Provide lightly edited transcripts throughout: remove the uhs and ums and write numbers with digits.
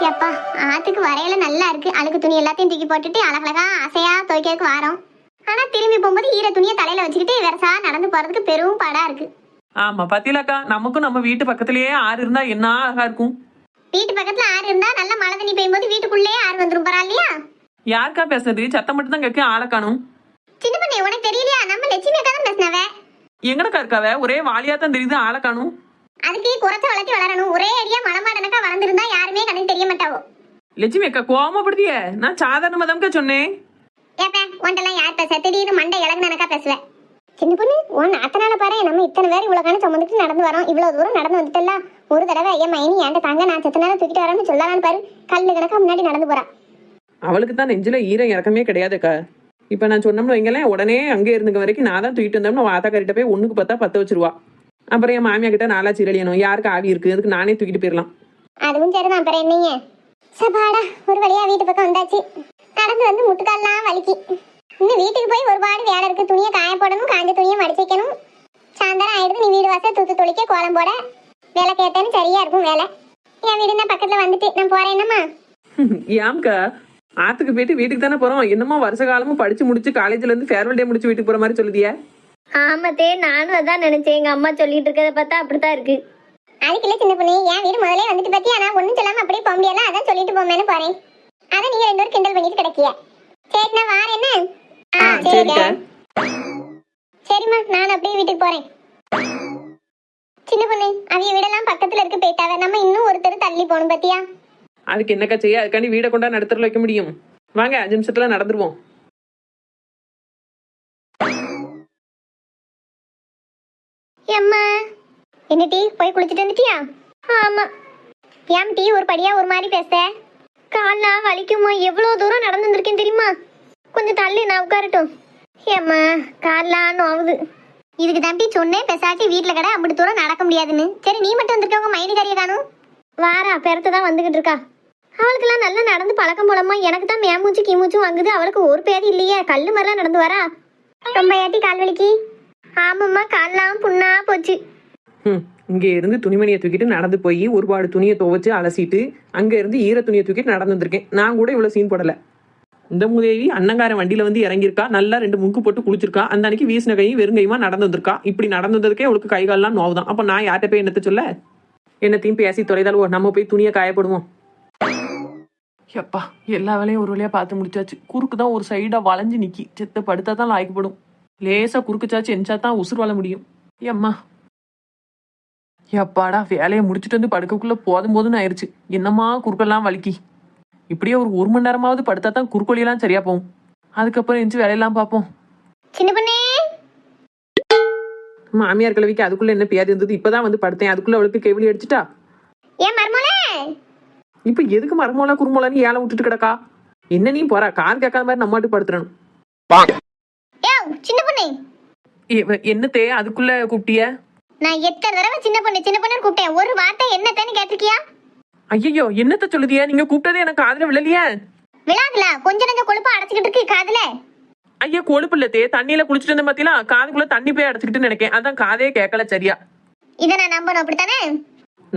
எப்பா ஆத்துக்கு வரையில நல்லா இருக்கு. அழுக்கு துணி எல்லாத்தையும் தூக்கி போட்டுட்டு அழகழகா ஆசையா துவைக்கிறதுக்கு வாரோம். ஆனா திரும்பி போகும்போது ஈர துணியை தலையில வச்சுக்கிட்டு வெரசா நடந்து போறதுக்கு பெரும் பாடா இருக்கு. ஆமா பாத்தீங்களாக்கா, நமக்கும் நம்ம வீட்டு பக்கத்திலேயே ஆறு இருந்தா என்ன அழகா இருக்கும். வீட்டு பக்கத்துல ஆறு இருந்தா நல்ல மழை தண்ணி பெய்யும்போது வீட்டுக்குள்ளேயே ஆறு வந்துரும். பரவாயில்லையா? யாருக்கா பேசுறது? சத்தம் மட்டும் தான் கேட்க, ஆளை காணும். சின்ன பண்ணே உனக்கு தெரியலையா? நம்ம லட்சுமி அக்கா தான் பேசினவ. எங்கடக்கா இருக்காவ? ஒரே வாலியா தான் தெரியுது, ஆளை காணும். அதுக்கு குறைச்ச வளர்த்தி வளரணும். ஒரே அடியா மலமாடனக்கா வளர்ந்துருந்தா யாருமே கண்ணுக்கு தெரிய மாட்டாவோ. லட்சுமி அக்கா கோவமாப்படுதிய? நான் சாதாரணமா தான் சொன்னேன். ஏப்ப உன்ட்டெல்லாம் யார் பேச? திடீர்னு மண்டை இலகுனக்கா பேசுவேன். சின்ன பொண்ணு உன் அத்தனால பாரு, நம்ம இத்தனை பேர் இவ்வளவு காண சுமந்துட்டு நடந்து வரோம். இவ்வளவு தூரம் நடந்து வந்துட்டல. ஒரு தடவை ஐயா மைனி ஏன்ட்ட தாங்க, நான் செத்த நேரம் தூக்கிட்டு வரேன்னு சொல்லலான்னு பாரு. கல்லு கணக்கா முன்னாடி நடந்து போறா. அவளுக்கு தான் நெஞ்சில ஈரம் இறக்கமே கிடையாதுக்கா. இப்ப நான் சொன்னோம்னு வைங்களேன், உடனே அங்கே இருந்துக்க வரைக்கும் நான் தான் தூக்கிட்டு வந்தோம்னு ஆத்தாக்காரிட்ட போய் ஒண்ணுக்கு பார்த்தா 10 வச்சிருவா. அப்புறம் என் மாமியா கிட்ட நாளா சீரழியணும். யாருக்கு ஆவி இருக்கு? அதுக்கு நானே தூக்கிட்டு போயிடலாம். அதுவும் சரிதான். அப்புறம் என்னங்க சபாடா, ஒரு வழியா வீட்டு பக்கம் வந்தாச்சு. நடந்து வந்து முட்டுக்கால்லாம் வலிக்கு. இன்னும் வீட்டுக்கு போய் ஒருபாடு வேலை இருக்கு. துணியை காய போடணும், காஞ்ச துணியை மடிச்சு வைக்கணும். சாயந்தரம் ஆயிடுது. நீ வீடு வாசல் தூத்து தொளிக்க, கோலம் போட, வேலை கேட்டேன்னு சரியா இருக்கும் வேலை. என் வீடு தான் பக்கத்துல வந்துட்டு நான் போறேன். என்னம்மா ஏம்க்கா? ஆத்துக்கு போயிட்டு வீட்டுக்கு தானே போறோம். என்னமோ வருஷ காலமும் படிச்சு முடிச்சு காலேஜ்ல இருந்து ஃபேர்வெல் டே முடிச்சு வீட்டுக்கு போற மாதிரி சொல்லுதியா? ஆமாத்தே, நானும் அதான் நினைச்சேன். எங்க அம்மா சொல்லிட்டு இருக்கத பார்த்தா அப்படித்தான் இருக்கு. அதுக்கு இல்ல சின்ன பொண்ணு, என் வீடு முதல்ல வந்துட்டு பத்தியா நான் ஒண்ணும் சொல்லாம அப்படியே போக முடியல. அதான் சொல்லிட்டு போமேன்னு போறேன். அதான் நீங்க 2 பேரும் கிண்டல் பண்ணிட்டு கிடக்கிய. சரி நான் வாரேன். என்ன சரிக்கா. சரிம்மா, நான் அப்படியே வீட்டுக்கு போறேன். சின்ன பொண்ணு அவிய வீடெல்லாம் பக்கத்துல இருக்கு, போயிட்டாவ. நம்ம இன்னும் ஒருத்தர் தள்ளி போகணும் பத்தியா? அதுக்கு என்னக்கா செய்ய? அதுக்காண்டி வீடை கொண்டா நடத்துறதுல வைக்க முடியும்? வாங்க 5 நிமிஷத்துல நடந்துருவோம். அம்மா என்ன டீ போய் குளிச்சுட்டு வந்துட்டியா? ஆமா. ஏன் டீ ஒரு படியா ஒரு மாதிரி பேச? கால்லாம் வலிக்குமா? எவ்வளவு தூரம் நடந்து வந்திருக்கேன் தெரியுமா? கொஞ்சம் தள்ளி நான் உட்காரட்டும். ஏம்மா கால்லாம் நோவுது. இதுக்கு தம்பி சொன்னேன் பேசாட்டி வீட்டுல கடை அப்படி தூரம் நடக்க முடியாதுன்னு. சரி நீ மட்டும் வந்திருக்கவங்க மைனி காரிய காணும். வாரா பெருத்து தான் வந்துகிட்டு இருக்கா. அவளுக்கெல்லாம் நல்லா நடந்து பழக்கம் போலமா. எனக்கு தான் மேமூச்சு கீமூச்சும் வாங்குது. அவளுக்கு ஒரு பேதி இல்லையே, கல்லு மாதிரிலாம் நடந்து வரா. ரொம்ப ஏட்டி கால் வலிக்கு? ஆமாம்மா, கால்லாம் புண்ணா போச்சு. இங்க இருந்து துணிமணியை தூக்கிட்டு நடந்து போய் ஒருபாடு துணியை துவைச்சு அலசிட்டு அங்க இருந்து ஈர துணியை தூக்கிட்டு நடந்து வந்திருக்கேன். நான் கூட இவ்வளவு சீன் போடல. இந்த முதேவி அண்ணங்காரன் வண்டியில வந்து இறங்கியிருக்கா, நல்லா 2 முக்கு போட்டு குளிச்சிருக்கா. அந்த அன்னைக்கு வீசின கையும் வெறுங்கையுமா நடந்து வந்திருக்கா. இப்படி நடந்து வந்ததுக்கே அவளுக்கு கை கால்லாம் நோவுதான். அப்ப நான் யார்கிட்ட போய் என்னத்த சொல்ல? என்னத்தையும் பேசி தொலைதாலும் நம்ம போய் துணியை காயப்படுவோம். எப்பா எல்லா வேலையும் ஒரு வழியா பார்த்து முடிச்சாச்சு. குறுக்கு தான் ஒரு சைடா வளைஞ்சு நிக்கி. செத்த படுத்தா தான் லாய்க்கப்படும். லேசா குறுக்குச்சாச்சு எஞ்சா தான் உசுறு வாழ முடியும். ஏம்மா எப்பாடா வேலையை முடிச்சுட்டு வந்து படுக்கக்குள்ள போதும்னு ஆயிடுச்சு. என்னம்மா குறுக்கெல்லாம் வலிக்கி. இப்படியே ஒரு 1 மணி நேரமாவது படுத்தா தான் குறுக்கொலியெல்லாம் சரியா போகும். அதுக்கப்புறம் எஞ்சி வேலையெல்லாம் பார்ப்போம். சின்ன பொண்ணே மாமியார் கிழவிக்கு அதுக்குள்ள என்ன பேதி இருந்தது. இப்பதான் வந்து படுத்தேன், அதுக்குள்ள அவளுக்கு கெவிலி அடிச்சுட்டா. ஏன் மர்மோளே? இப்ப எதுக்கு மரமோல குறுமோலான்னு ஏழை விட்டுட்டு கிடக்கா? என்ன நீ போறா? காது கேட்காத மாதிரி நம்மாட்டு படுத்துறணும். சின்ன பொண்ணு என்னத்தே அதுக்குள்ள கூப்பிட்டிய? நான் எத்தனை தடவை சின்ன பொண்ணு கூப்பிட்டேன். ஒரு வார்த்தை என்னத்தேன்னு கேட்டிருக்கியா? ஐயோ என்னத்த சொல்லுதியா? நீங்க கூப்பிட்டதே எனக்கு காதுல விழலையா? விழாதுல கொஞ்ச நெஞ்ச கொழுப்பா அடைச்சுக்கிட்டு இருக்கு காதுல. ஐயா கொழுப்பு இல்லத்தே, தண்ணியில குளிச்சுட்டு இருந்த பாத்தீங்களா, காதுக்குள்ள தண்ணி போய் அடைச்சுக்கிட்டு நினைக்கேன். அதான் காதே கேட்கல சரியா. இத நான் நம்பணும் அப்படித்தானே?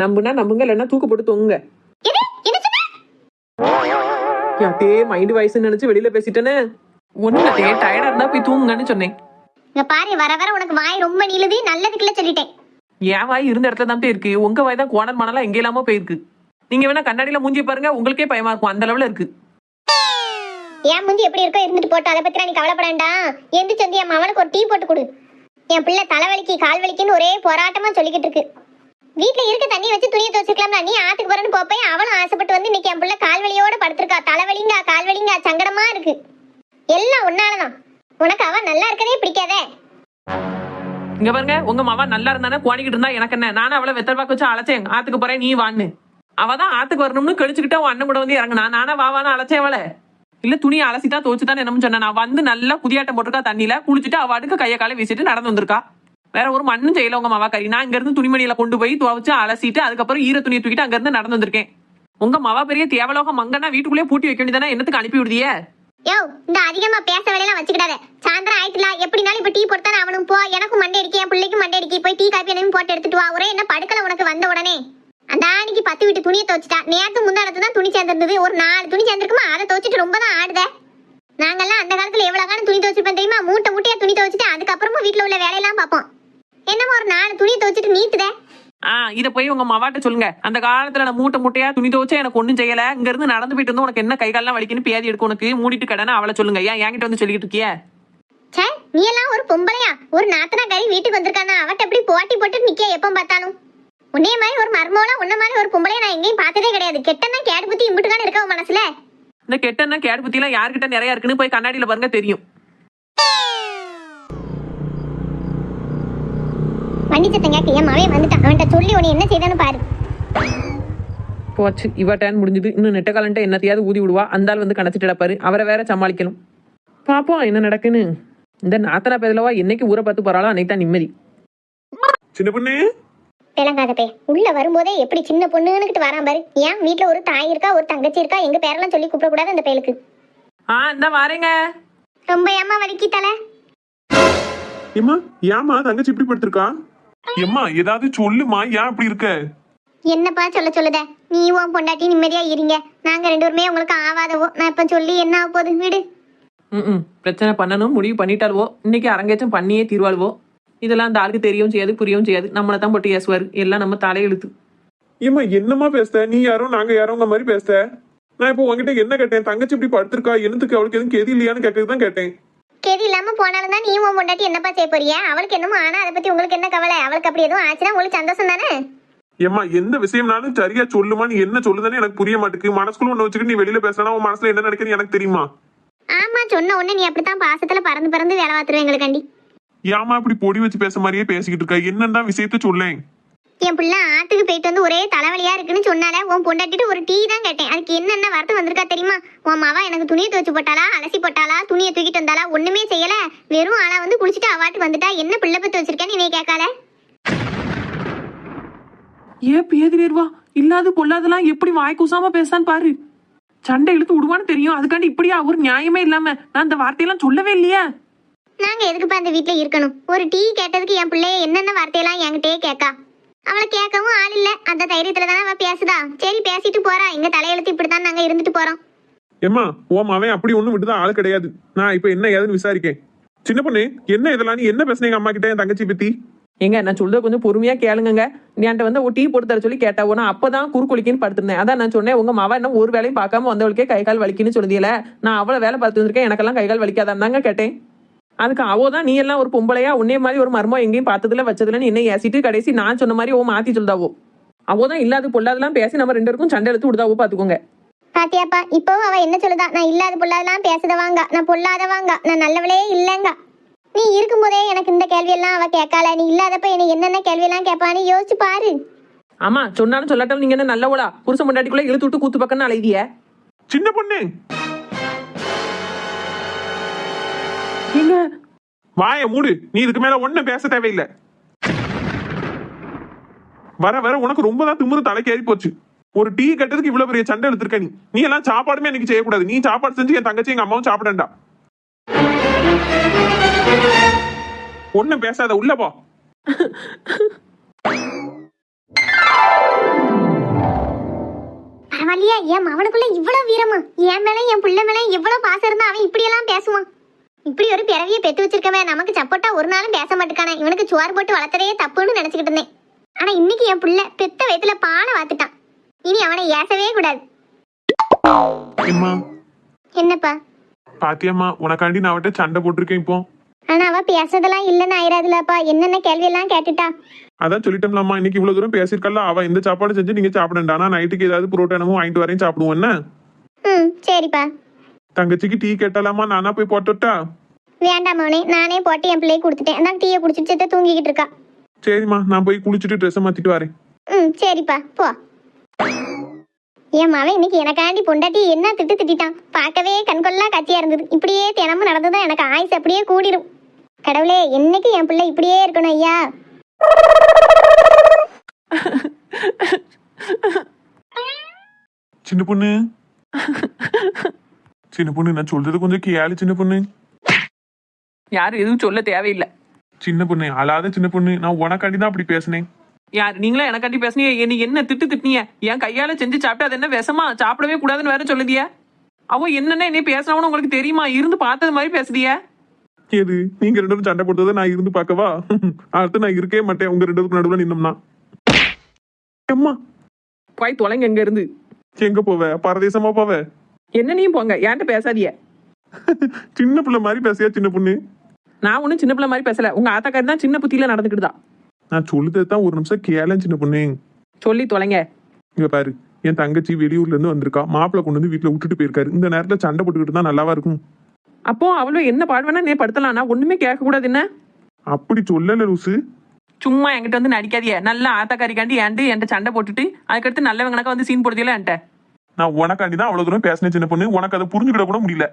நம்புனா நம்புங்க, இல்லைன்னா தூக்கு போட்டு தொங்குங்க. இது என்ன சொன்ன? யாத்தே மைண்ட் வயசுன்னு நினைச்சு வெளியில பேசிட்டேன்னு. ஒண்ணுத்தே டயர்டா இருந்தா போய் தூங்குங்கன்னு சொன்னேன். இங்க பாரு, வர வர உனக்கு வாய் ரொம்ப நீளுது. நல்லதுக்குள்ள சொல்லிட்டேன். என் வாய் இருந்த இடத்துல தான் இருக்கு. உங்க வாய் தான் கோணல் மணலாம் எங்க இல்லாம போயிருக்கு. நீங்க வேணா கண்ணாடியில மூஞ்சி பாருங்க, உங்களுக்கே பயமா இருக்கும். அந்த அளவுல இருக்கு. என் முந்தி எப்படி இருக்கோ இருந்துட்டு போட்டு, அதை பத்தி நீ கவலைப்பட வேண்டாம். எந்திரிச்சு வந்து என் மவனுக்கு ஒரு டீ போட்டு கொடு. என் பிள்ளை தலைவலிக்கு கால் வலிக்குன்னு ஒரே போராட்டமா சொல்லிக்கிட்டு இருக்கு. வீட்டுல இருக்க தண்ணி வச்சு துணியை துவச்சிக்கலாம்ல. நீ ஆத்துக்கு போறன்னு போப்பேன். அவளும் ஆசைப்பட்டு வந்து இன்னைக்கு என் பிள்ளை கால்வலியோட படுத்திருக்கா. தலைவலிங்க கால்வலிங்க சங்கடமா இருக்கு. எல்லாம் உன்னாலதான். உனக்கு அவ நல்லா இருக்கதே பிடிக்காதே. இங்க பாருங்க, உங்க மாவா நல்லா இருந்தானே குவாணிக்கிட்டு இருந்தா எனக்கு என்ன? நானும் அவளை வெத்தல் பாக்க வச்சு அழைச்சேன். ஆத்துக்கு போறேன் நீ வான்னு. அவதான் ஆத்துக்கு வரணும்னு கழிச்சுக்கிட்டா உன் அண்ணன் கூட வந்து இறங்குனா. நானா வாவான்னு அழைச்சேன் அவளை. இல்ல துணியை அலசிதான் துவச்சுதான் என்னன்னு சொன்னேன். நான் வந்து நல்லா குதியாட்டம் போட்டிருக்கா தண்ணியில குளிச்சுட்டு அவ அடுக்கு கையை காலை வீசிட்டு நடந்து வந்திருக்கா. வேற ஒரு மண்ணும் செய்யல உங்க மாவா கறி. நான் இங்க இருந்து துணிமணியில கொண்டு போய் துவச்சு அலசிட்டு அதுக்கப்புறம் ஈர துணியை தூக்கிட்டு அங்க இருந்து நடந்து வந்திருக்கேன். உங்க மாவா பெரிய தேவலோகம் மங்கன்னா வீட்டுக்குள்ளேயே பூட்டி வைக்க வேண்டியதானே? என்னத்துக்கு அனுப்பி விடுதியே? யோ இந்த அதிகமா பேச வேலையெல்லாம் வச்சுக்கிடாத. சாயந்தரம் ஆயிட்டுல எப்படினாலும் இப்ப டீ போட்டுத்தானே அவனும் போ. எனக்கும் மண்டை அடிக்க, என் பிள்ளைக்கும் மண்டை அடிக்க. போய் டீ காப்பி எதுவும் போட்டு எடுத்துட்டு வா. ஒரே என்ன படுக்கல உனக்கு வந்த உடனே. அந்த அன்னைக்கு அத்து விட்டு துணியை துவைச்சிட்டா. நேத்து முந்தானத்து தான் துணி சேர்ந்திருந்தது. ஒரு 4 துணி சேர்ந்திருக்குமா, அதை துவைச்சிட்டு ரொம்ப தான் ஆடுத. நாங்கெல்லாம் அந்த காலத்துல எவ்வளவு காலம் துணி துவைச்சிருப்பேன் தெரியுமா? மூட்டை மூட்டையா துணி துவைச்சிட்டு அதுக்கப்புறமா வீட்டுல உள்ள வேலையெல்லாம் பார்ப்போம். என்னமோ ஒரு 4 துணி துவைச்சிட்டு நீட்டுதே. இதை போய் உங்க மவாட்ட சொல்லுங்க. அந்த காலத்துல நான் மூட்டை மூட்டையா துணி துவச்சா எனக்கு ஒண்ணும் செய்யல. இங்க இருந்து நடந்து போயிட்டு வந்து உனக்கு என்ன கை கால்லாம் வலிக்குன்னு பேதி எடுக்க உனக்கு மூடிட்டு கடனை அவளை சொல்லுங்க. ஏன் என்கிட்ட வந்து சொல்லிட்டு இருக்கிய? சே, நீ எல்லாம் ஒரு பொம்பளையா? ஒரு நாத்தனா கறி வீட்டுக்கு வந்திருக்கானா, அவட்ட எப்படி போட்டி போட்டு நிக்க எப்ப பார்த்தாலும்? உன்னைய மாதிரி ஒரு மர்மோல உன்ன மாதிரி ஒரு பொம்பளைய நான் எங்கேயும் பார்த்ததே கிடையாது. கெட்டனா கேடு பத்தி இம்பிட்டுக்கான இருக்க உன் மனசுல. இந்த கெட்டன்னா கேடு பத்தி எல்லாம் யாருக்கிட்ட நிறைய இருக்குன்னு போய் கண்ணாடியில பாருங்க, தெரியும். வண்டி சத்தம் கேட்க என் மவன் வந்துட்டான். அவன்கிட்ட சொல்லி உன்னை என்ன செய்தான்னு பாரு. போச்சு, இவ டேன் முடிஞ்சது. இன்னும் நெட்ட காலன்ட்ட என்னத்தையாவது ஊதி விடுவா. அந்த ஆள் வந்து கணச்சிட்டு கிடப்பாரு. அவரை வேற சமாளிக்கணும். பாப்போம் என்ன நடக்குன்னு. இந்த நாத்தனா பேதலவா என்னைக்கு ஊரை பார்த்து போறாளோ அன்னைக்கு தான் நிம்மதி. சின்ன பொண்ணு, தெலங்காத உள்ள வரும்போதே எப்படி சின்ன பொண்ணுன்னுக்கிட்டு வரான் பாரு. ஏன் வீட்டுல ஒரு தாய் இருக்கா, ஒரு தங்கச்சி இருக்கா, எங்க பேரெல்லாம் சொல்லி கூப்பிட கூடாது அந்த பயலுக்கு? இந்த வாரேங்க. ரொம்ப ஏமா வலிக்கி தலை. ஏம்மா ஏமா தங்கச்சி இப்படி படுத்திருக்கா? ஏம்மா ஏதாவது சொல்லுமா, ஏன் இப்படி இருக்க? என்னப்பா சொல்லுத? நீ உன் பொண்டாட்டி நிம்மதியா இருங்க. நாங்க 2 பேருமே உங்களுக்கு ஆவாதவோ. நான் இப்ப சொல்லி என்ன ஆக போகுது வீடு. பிரச்சனை பண்ணணும் முடிவு பண்ணிட்டாலுவோ. இன்னைக்கு அரங்கேற்றம் பண்ணியே தீர்வாளுவோ. இதெல்லாம் அந்த ஆளுக்கு தெரியவும் செய்யாது, புரியவும் செய்யாது. நம்மளை தான் போட்டு ஏசுவாரு. எல்லாம் நம்ம தலையெழுத்து. ஏம்மா என்னம்மா பேசுத? நீ யாரோ நாங்க யாரோங்க மாதிரி பேசுத. நான் இப்போ உங்ககிட்ட என்ன கேட்டேன்? தங்கச்சி இப்படி படுத்திருக்கா, என்னத்துக்கு, அவளுக்கு எதுவும் கெதி இல்லையான்னு கேட்டது தான் கேட்டேன். கேதி இல்லாம போனாலும் தான் நீ உன் பொண்டாட்டி என்னப்பா செய்ய போறிய? அவளுக்கு என்னமோ ஆனா அதை பத்தி உங்களுக்கு என்ன கவலை? அவளுக்கு அப்படி எதுவும் ஆச்சுன்னா உங்களுக்கு சந்தோஷம் தானே? ஏம்மா எந்த விஷயம்னாலும் சரியா சொல்லுமா. நீ என்ன சொல்லுதானே எனக்கு புரிய மாட்டேங்குது. மனசுக்குள்ள ஒண்ணு வச்சுக்கிட்டு நீ வெளியில பேசினா உன் மனசுல என்ன நினைக்கிறேன்னு எனக்கு தெரியுமா? ஆமா, சொன்ன உடனே நீ அப்படித்தான் பாசத்துல பறந்து பறந்து வேலை பார்த்துருவேன் எங்களுக்காண்டி. ஏமா இப்படி பொடி வச்சு பேச மாதிரியே பேசிக்கிட்டு இருக்கா? என்னன்னா விஷயத்த சொல்லேன். என் பிள்ளை ஆத்துக்கு போயிட்டு வந்து ஒரே தலைவலியா இருக்குன்னு சொன்னால உன் பொண்டாட்டிட்டு ஒரு டீ தான் கேட்டேன். அதுக்கு என்னென்ன வார்த்தை வந்திருக்கா தெரியுமா? உன் மாவா எனக்கு துணியை துவச்சு போட்டாளா, அலசி போட்டாளா, துணியை தூக்கிட்டு வந்தாளா? ஒண்ணுமே செய்யல. வெறும் ஆளா வந்து குளிச்சுட்டு அவாட்டு வந்துட்டா. என்ன பிள்ளை பத்து வச்சிருக்கேன்னு நீ கேட்கால? பேதிரேர்வா இல்லாது பொல்லாதெல்லாம் எப்படி வாய் கூசாம பேசான்னு பாரு. சண்டை இழுத்து விடுவான்னு தெரியும். அதுக்காண்டி இப்படியா ஒரு நியாயமே இல்லாம நான் அந்த வார்த்தையெல்லாம் சொல்லவே இல்லையா? நாங்க எதுக்குப்பா அந்த வீட்டுல இருக்கணும்? ஒரு டீ கேட்டதுக்கு என் பிள்ளைய என்னென்ன வார்த்தையெல்லாம் என்கிட்டயே கேட்கா. அவளை கேட்கவும் ஆள் இல்ல. அந்த தைரியத்துல தானே அவ பேசுதா. சரி பேசிட்டு போறா. எங்க தலையெழுத்து இப்படித்தான் நாங்க இருந்துட்டு போறோம். ஏம்மா உன் அவன் அப்படி ஒண்ணும் விட்டுதான் ஆள் கிடையாது. நான் இப்ப என்ன ஏதுன்னு விசாரிக்கேன். சின்ன பொண்ணு, என்ன இதெல்லாம் நீ என்ன பேசுனீங்க அம்மா கிட்ட என் தங்கச்சி பத்தி? எங்க நான் சொல்றத கொஞ்சம் பொறுமையா கேளுங்க. என்கிட்ட வந்து ஒரு டீ போட்டு தர சொல்லி கேட்டா நான் அப்பதான் குறுக்கொலிக்கின்னு படுத்திருந்தேன். அதான் நான் சொன்னேன், உங்க மாவா என்ன ஒரு வேலையும் பார்க்காம வந்தவளுக்கே கை கால் வலிக்குன்னு சொல்லுதியல. நான் அவ்வளவு வேலை பார்த்து வந்திருக்கேன், எனக்கெல்லாம் கை கால் வலிக்காதான் தாங்க கேட்டேன். அதுக்கு அவதான் நீ எல்லாம் ஒரு பொம்பளையா உன்னே மாதிரி ஒரு மர்மம் எங்கேயும் பார்த்ததுல வச்சதுலன்னு என்ன ஏசிட்டு கடைசி நான் சொன்ன மாதிரி மாத்தி சொல்லுதாவோ. அவதான் இல்லாத பொல்லாதெல்லாம் பேசி நம்ம 2 பேருக்கும் சண்டை எடுத்து விடுதாவோ. பாத்துக்கோங்க. பாத்தியாப்பா, இப்பவும் அவ என்ன சொல்லுதா? நான் இல்லாத பொல்லாதெல்லாம் பேசுதவாங்க, நான் பொல்லாதவாங்க, நான் நல்லவளே இல்லைங்க. நீ இருக்கும்போதே எனக்கு இந்த கேள்வியெல்லாம் அவ கேட்கால. நீ இல்லாதப்ப என்ன என்னென்ன கேள்வியெல்லாம் கேட்பான்னு யோசிச்சு பாரு. ஆமா, சொன்னாலும் சொல்லாட்டம் நீங்க என்ன நல்லவளா? புருஷன் பொண்டாட்டிக்குள்ள இழுத்து விட்டு கூத்து பக்கம்னு அலைதிய சின்ன பொண்ணு. நீங்க வாய மூடு. நீ இதுக்கு மேல ஒண்ணும் பேச தேவையில்லை. வர வர உனக்கு ரொம்ப தான் திமிரு தலைக்கு ஏறி போச்சு. ஒரு டீ கட்டதுக்கு இவ்வளவு பெரிய சண்டை எடுத்திருக்க. நீ எல்லாம் சாப்பாடுமே எனக்கு செய்யக்கூடாது. நீ சாப்பாடு செஞ்சு என் தங்கச்சி எங்க அம்மாவும் சாப்பிடண்டா. ஒண்ணும் பேசாத, உள்ள போ. பரவாயில்லையா? என் அவனுக்குள்ள இவ்வளவு வீரமா? என் மேல என் பிள்ளை மேல எவ்வளவு பாசம் இருந்தா அவன் இப்படி எல்லாம் பேசுவான்? இப்படி ஒரு பிறவியை பெத்து வச்சிருக்கவன் நமக்கு சப்போட்டா ஒரு நாளும் பேச மாட்டேக்கான. இவனுக்கு சோறு போட்டு வளர்த்ததே தப்புன்னு நினைச்சுக்கிட்டு இருந்தேன். ஆனா இன்னைக்கு என் பிள்ளை பெத்த வயத்துல பாலை வாத்துட்டான். இனி அவனை ஏசவே கூடாது. என்னப்பா பாத்தியம்மா, உனக்காண்டி நான் அவட்ட சண்டை போட்டிருக்கேன் இப்போ. ஆனா அவ பேசுறதெல்லாம் இல்லன்னு ஆயிராதுலப்பா. என்னென்ன கேள்வி எல்லாம் கேட்டுட்டா. அதான் சொல்லிட்டோம்லாமா, இன்னைக்கு இவ்வளவு தூரம் பேசிருக்கல. அவ இந்த சாப்பாடு செஞ்சு நீங்க சாப்பிடண்டா. நான் நைட்டுக்கு ஏதாவது புரோட்டானமும் வாங்கிட்டு வரேன், சாப்பிடுவோம் என்ன? சரிப்பா. தங்கச்சிக்கு டீ கேட்டலாமா? நானா போய் போட்டுட்டா? வேண்டாம் மவனே, நானே போட்டு என் பிள்ளையை கொடுத்துட்டேன். அதான் டீயை குடிச்சிட்டு தூங்கிக்கிட்டு இருக்கா. சரிம்மா, நான் போய் குளிச்சுட்டு ட்ரெஸ் மாத்திட்டு வரேன். சரிப்பா போ. என் மவன் இன்னைக்கு எனக்காண்டி பொண்டாட்டி என்ன திட்டிட்டான். பார்க்கவே கண்கொள்ளா காட்சியா இருந்தது. இப்படியே தினமும் நடந்ததுதான் எனக்கு ஆயுசு அப்படியே கூடிடும். கடவுளே, என்னைக்கு என் பிள்ளை இப்படியே இருக்கணும் ஐயா. சின்ன பொண்ணு, சின்ன பொண்ணு, நான் சொல்றது கொஞ்சம் கேளு. சின்ன பொண்ணு, யாரும் எதுவும் சொல்ல தேவையில்லை. சின்ன பொண்ணு, அழாத சின்ன பொண்ணு. நான் உனக்காண்டி தான் அப்படி பேசினேன். யார் நீங்களா எனக்காண்டி பேசுனீங்க? நீ என்ன திட்டுனீங்க? என் கையால செஞ்சு சாப்பிட்டு அது என்ன விஷமா? சாப்பிடவே கூடாதுன்னு வேற சொல்லுதியா? அவ என்னன்னா என்ன பேசுறவனு உங்களுக்கு தெரியுமா? இருந்து பார்த்தது மாதிரி பேசுதியா? எது நீங்க ரெண்டு பேரும் சண்டை போட்டதை நான் இருந்து பார்க்கவா? அடுத்து நான் இருக்கவே மாட்டேன் உங்க ரெண்டு பேருக்கு நடுவுல நின்னோம்னா. அம்மா போய் தொலைங்க எங்க இருந்து. எங்க போவ? பரதேசமா போவ? என்ன நீயும் போங்க, என்கிட்ட பேசாதிய. சின்ன பிள்ளை மாதிரி பேசியா சின்ன பொண்ணு? நான் ஒன்னும் சின்ன பிள்ளை மாதிரி பேசல. உங்க ஆத்தாக்காரி தான் சின்ன புத்தியில நடந்துக்கிட்டுதா. நான் சொல்லுதான் ஒரு நிமிஷம் கேளேன் சின்ன பொண்ணு. சொல்லி தொலைங்க. இங்க பாரு, என் தங்கச்சி வெளியூர்ல இருந்து வந்திருக்கா. மாப்பிள்ளை கொண்டு வந்து வீட்டுல விட்டுட்டு போயிருக்காரு. இந்த நேரத்துல சண்டை போட்டுக்கிட்டு தான் நல்லாவா இருக்கும்? அப்போ அவ்வளோ என்ன பாடுவேன்னா நீ படுத்தலாம். நான் ஒண்ணுமே கேட்க கூடாது என்ன? அப்படி சொல்லல லூசு. சும்மா என்கிட்ட வந்து நடிக்காதிய. நல்லா ஆத்தாக்காரிக்காண்டி என்கிட்ட சண்டை போட்டுட்டு அதுக்கடுத்து நல்லவங்கனக்கா வந்து சீன் போடுதியல என்கிட்ட. நான் உனக்காண்டி தான் அவ்வளவு தூரம் பேசினேன் சின்ன பொண்ணு. உனக்கு அதை புரிஞ்சுக்கிட கூட முடியல.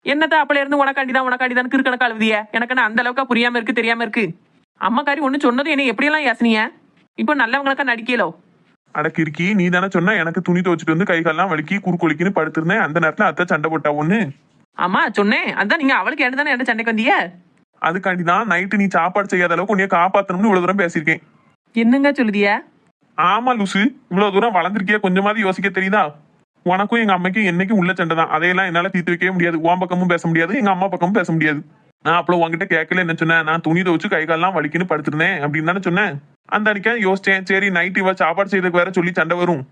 என்னதான் அப்பல இருந்து உனக்காண்டி தான் கிறுக்கணக்கா அழுதிய. எனக்கு நான் அந்த அளவுக்கா புரியாம இருக்கு, தெரியாம இருக்கு. அம்மாக்காரி ஒண்ணு சொன்னது என்ன எப்படியெல்லாம் யாசினிய? இப்போ நல்லவங்கனக்கா நடிக்கலோ? அடக்கு இருக்கி, நீ தானே சொன்ன எனக்கு துணி துவச்சிட்டு வந்து கை கால்லாம் வலிக்கி குறுக்கொலிக்குன்னு படுத்திருந்தேன். அந்த நேரத்துல அத்தை சண்டை போட்டா ஒண்ணு. ஆமா சொன்னேன். அதான் நீங்க அவளுக்கு ஏண்டு தானே என்கிட்ட சண்டைக்கு வந்தீங்க. அதுக்காண்டி தான் நைட்டு நீ சாப்பாடு செய்யாத அளவுக்கு உன்னைய காப்பாத்தணும்னு இவ்வளவு தூரம் பேசியிருக்கேன். என்னங்க சொல்லுதிய? ஆமா லூசு, இவ்வளவு தூரம் வளர்ந்துருக்கியா, கொஞ்சமாவது யோசிக்க தெரியுதா? உனக்கும் எங்க அம்மைக்கும் என்னைக்கும் உள்ள சண்டை தான். அதையெல்லாம் என்னால தீர்த்து வைக்கவே முடியாது. உன் பக்கமும் பேச முடியாது, எங்க அம்மா பக்கமும் பேச முடியாது. நான் அப்போ உங்ககிட்ட கேட்கல. என்ன சொன்னேன்? நான் துணி துவச்சு கை கால்லாம் வலிக்குன்னு படுத்திருந்தேன் அப்படின்னு தானே சொன்னேன். அந்த அன்னைக்கா யோசிச்சேன், சரி நைட்டு இவ சாப்பாடு செய்யறதுக்கு வேற சொல்லி சண்டை வரும்,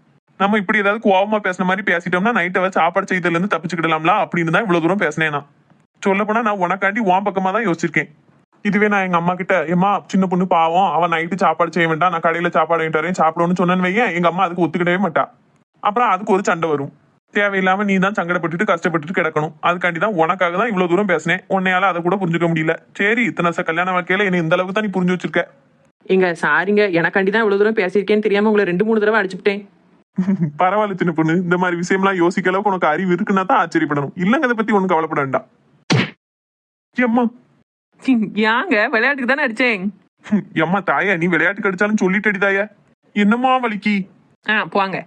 நம்ம இப்படி ஏதாவது கோவமா பேசின மாதிரி பேசிட்டோம்னா நைட்டை வச்சு சாப்பாடு செய்யறதுல இருந்து தப்பிச்சுக்கிடலாம்ல அப்படின்னு தான் இவ்வளவு தூரம் பேசினேன். நான் சொல்ல போனா நான் உனக்காண்டி உன் பக்கமா தான் யோசிச்சிருக்கேன். இதுவே நான் எங்க அம்மா கிட்ட, ஏமா சின்ன பொண்ணு பாவம், அவன் நைட்டு சாப்பாடு செய்ய வேண்டாம், நான் கடையில சாப்பாடு வாங்கிட்டு வரேன் சாப்பிடணும்னு சொன்னேன்னு வையேன், எங்க அம்மா அதுக்கு ஒத்துக்கிடவே மாட்டா. அப்புறம் அதுக்கு ஒரு சண்டை வரும். தேவையில்லாம நீ தான் சங்கடப்பட்டுட்டு கஷ்டப்பட்டுட்டு கிடக்கணும். அதுக்காண்டி தான் உனக்காக தான் இவ்வளவு தூரம் பேசினேன். உன்னையால அதை கூட புரிஞ்சுக்க முடியல. சரி, இத்தனை வருஷம் கல்யாண வாழ்க்கையில என்ன இந்த அளவுக்கு தான் நீ புரிஞ்சு வச்சிருக்க. எங்க சாரிங்க, எனக்காண்டி தான் இவ்வளவு தூரம் பேசியிருக்கேன்னு தெரியாம உங்களை 2-3 தடவை அடிச்சுட்டேன். பரவாயில்ல சின்ன பொண்ணு, இந்த மாதிரி விஷயம்லாம் யோசிக்க அளவுக்கு உனக்கு அறிவு இருக்குன்னா தான் ஆச்சரியப்படணும். இல்லங்க அதை பத்தி உனக்கு கவலைப்பட வேண்டாம். எம்மா யாங்க விளையாட்டுக்கு தானே அடிச்சேன். எம்மா தாயா, நீ விளையாட்டுக்கு அடிச்சாலும் சொல்லிட்டு அடிதாயா. என்னம்மா வலிக்கு? போங்க.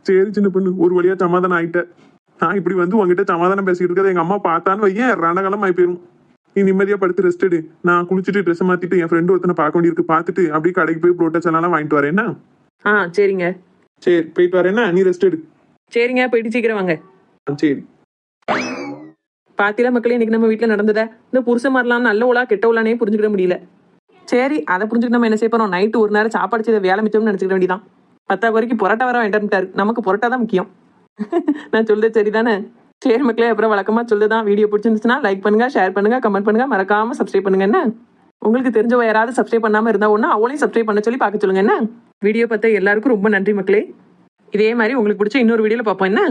சரி சின்ன பொண்ணு, ஒரு வழியா சமாதானம் ஆயிட்ட. நான் இப்படி வந்து உங்ககிட்ட சமாதானம் பேசிட்டு இருக்கிறத எங்க அம்மா பார்த்தான்னு வையேன், ரணகாலம் ஆகி போயிரும். நீ நிம்மதியா படுத்து ரெஸ்ட் எடு. நான் குளிச்சுட்டு ட்ரெஸ் மாத்திட்டு என் ஃப்ரெண்டு ஒருத்தனை பார்க்க வேண்டியிருக்கு, பார்த்துட்டு அப்படியே கடைக்கு போய் புரோட்டா எல்லாம் வாங்கிட்டு வரேன்னா. சரிங்க. சரி போயிட்டு வரேன்னா, நீ ரெஸ்ட் எடு. சரிங்க, போயிட்டு சீக்கிரம் வாங்க. சரி. பாத்திரா மக்களே, இன்னைக்கு நம்ம வீட்டுல நடந்தத இந்த புருஷன் மாதிரிலாம் நல்ல உலா கெட்ட உலானே புரிஞ்சுக்கிட முடியல. சரி, அதை புரிஞ்சுக்கிட்டு நம்ம என்ன செய்ய போறோம்? நைட்டு ஒரு நேரம் சாப்பாடு செய்த வேலை மிச்சம்னு நினைச்சுக்க வேண்டியதான். 10 வரைக்கும் புரோட்டா வர வேண்டாம்ட்டாரு. நமக்கு புரோட்டா தான் முக்கியம். நான் சொல்றது சரிதானே? சரி மக்களே, அப்புறம் வழக்கமா சொல்லுதான், வீடியோ பிடிச்சிருந்துச்சுன்னா லைக் பண்ணுங்க, ஷேர் பண்ணுங்க, கமெண்ட் பண்ணுங்க, மறக்காம சப்ஸ்கிரைப் பண்ணுங்க. என்ன உங்களுக்கு தெரிஞ்சவ யாராவது சப்ஸ்கிரைப் பண்ணாம இருந்தா ஒன்னா அவளையும் சப்ஸ்கிரைப் பண்ண சொல்லி பார்க்க சொல்லுங்க. என்ன வீடியோ பார்த்த எல்லாருக்கும் ரொம்ப நன்றி மக்களே. இதே மாதிரி உங்களுக்கு பிடிச்ச இன்னொரு வீடியோல பார்ப்போம். என்ன